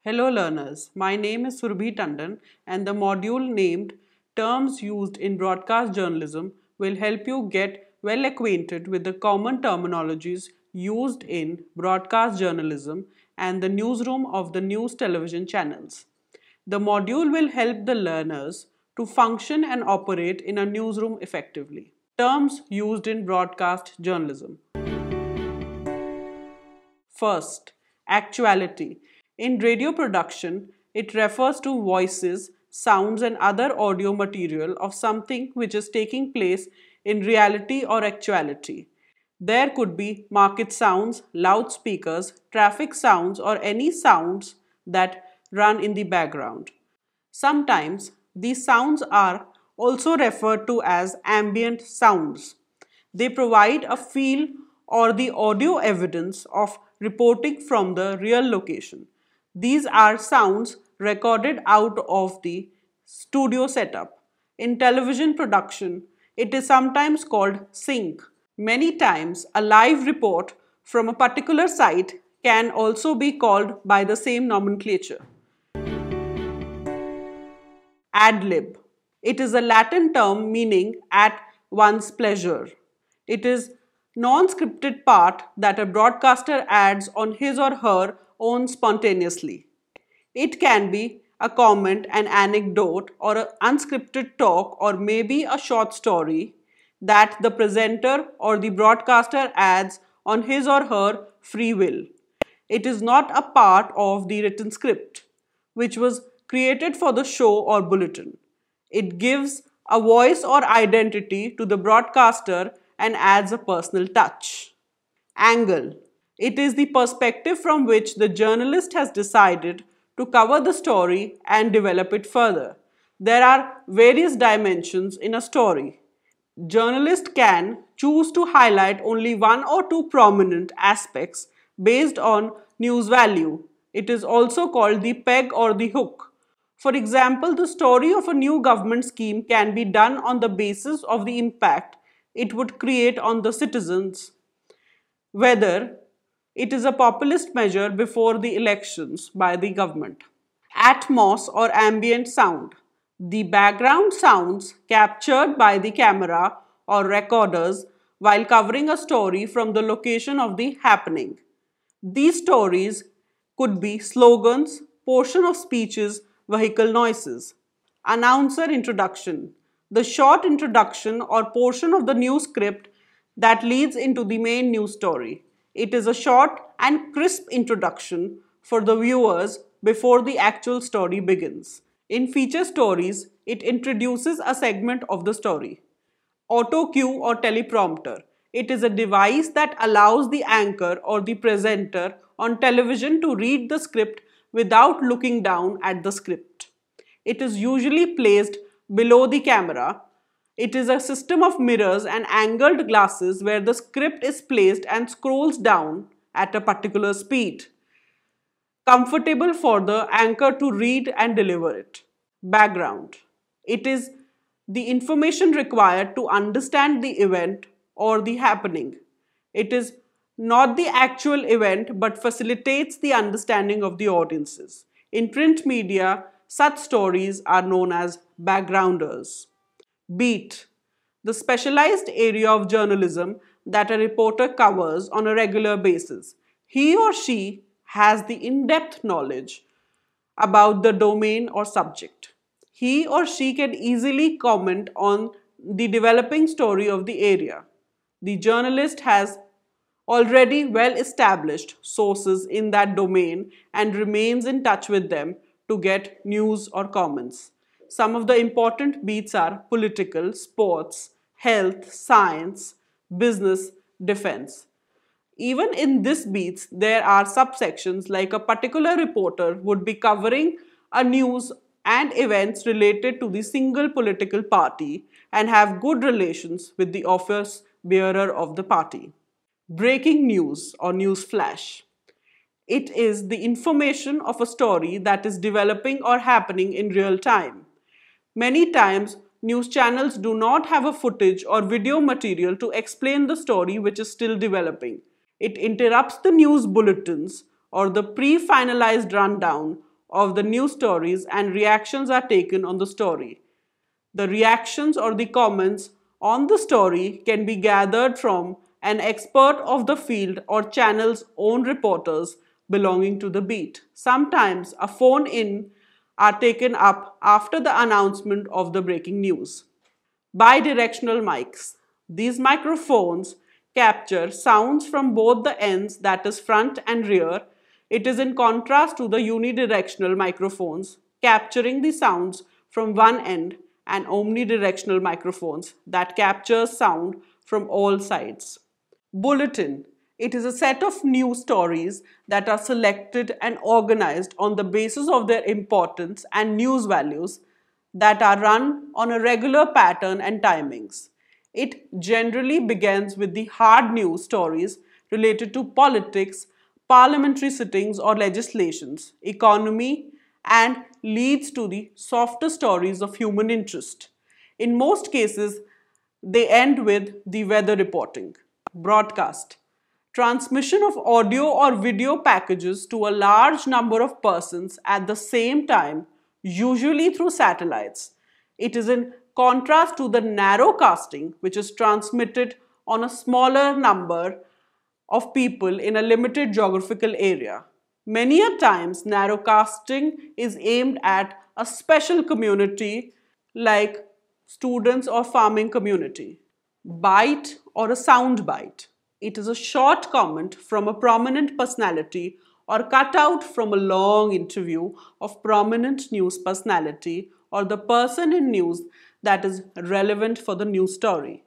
Hello learners, my name is Surbhi Tandon and the module named Terms Used in Broadcast Journalism will help you get well acquainted with the common terminologies used in broadcast journalism and the newsroom of the news television channels. The module will help the learners to function and operate in a newsroom effectively. Terms used in broadcast journalism. First, actuality. In radio production, it refers to voices, sounds and other audio material of something which is taking place in reality or actuality. There could be market sounds, loudspeakers, traffic sounds or any sounds that run in the background. Sometimes these sounds are also referred to as ambient sounds. They provide a feel or the audio evidence of reporting from the real location. These are sounds recorded out of the studio setup. In television production, it is sometimes called sync. Many times, a live report from a particular site can also be called by the same nomenclature. Ad-Lib. It is a Latin term meaning at one's pleasure. It is non-scripted part that a broadcaster adds on his or her own spontaneously. It can be a comment, an anecdote, or an unscripted talk, or maybe a short story that the presenter or the broadcaster adds on his or her free will. It is not a part of the written script, which was created for the show or bulletin. It gives a voice or identity to the broadcaster and adds a personal touch. Angle. It is the perspective from which the journalist has decided to cover the story and develop it further. There are various dimensions in a story. Journalists can choose to highlight only one or two prominent aspects based on news value. It is also called the peg or the hook. For example, the story of a new government scheme can be done on the basis of the impact it would create on the citizens, whether it is a populist measure before the elections by the government. Atmos or ambient sound. The background sounds captured by the camera or recorders while covering a story from the location of the happening. These stories could be slogans, portion of speeches, vehicle noises. Announcer introduction. The short introduction or portion of the news script that leads into the main news story. It is a short and crisp introduction for the viewers before the actual story begins. In feature stories, it introduces a segment of the story. Autocue or teleprompter. It is a device that allows the anchor or the presenter on television to read the script without looking down at the script. It is usually placed below the camera. It is a system of mirrors and angled glasses where the script is placed and scrolls down at a particular speed, comfortable for the anchor to read and deliver it. Background. It is the information required to understand the event or the happening. It is not the actual event but facilitates the understanding of the audiences. In print media, such stories are known as backgrounders. Beat. The specialized area of journalism that a reporter covers on a regular basis. He or she has the in-depth knowledge about the domain or subject. He or she can easily comment on the developing story of the area. The journalist has already well-established sources in that domain and remains in touch with them to get news or comments. Some of the important beats are political, sports, health, science, business, defense. Even in these beats, there are subsections like a particular reporter would be covering a news and events related to the single political party and have good relations with the office bearer of the party. Breaking news or news flash. It is the information of a story that is developing or happening in real time. Many times, news channels do not have a footage or video material to explain the story which is still developing. It interrupts the news bulletins or the pre-finalized rundown of the news stories and reactions are taken on the story. The reactions or the comments on the story can be gathered from an expert of the field or channel's own reporters belonging to the beat. Sometimes a phone-in are taken up after the announcement of the breaking news. Bi-directional mics. These microphones capture sounds from both the ends, that is front and rear. It is in contrast to the unidirectional microphones capturing the sounds from one end and omnidirectional microphones that captures sound from all sides. Bulletin. It is a set of news stories that are selected and organized on the basis of their importance and news values that are run on a regular pattern and timings. It generally begins with the hard news stories related to politics, parliamentary sittings or legislations, economy, and leads to the softer stories of human interest. In most cases, they end with the weather reporting. Broadcast. Transmission of audio or video packages to a large number of persons at the same time, usually through satellites. It is in contrast to the narrowcasting, which is transmitted on a smaller number of people in a limited geographical area. Many a times, narrowcasting is aimed at a special community like students or farming community. Bite or a sound bite. It is a short comment from a prominent personality or cut out from a long interview of prominent news personality or the person in news that is relevant for the news story.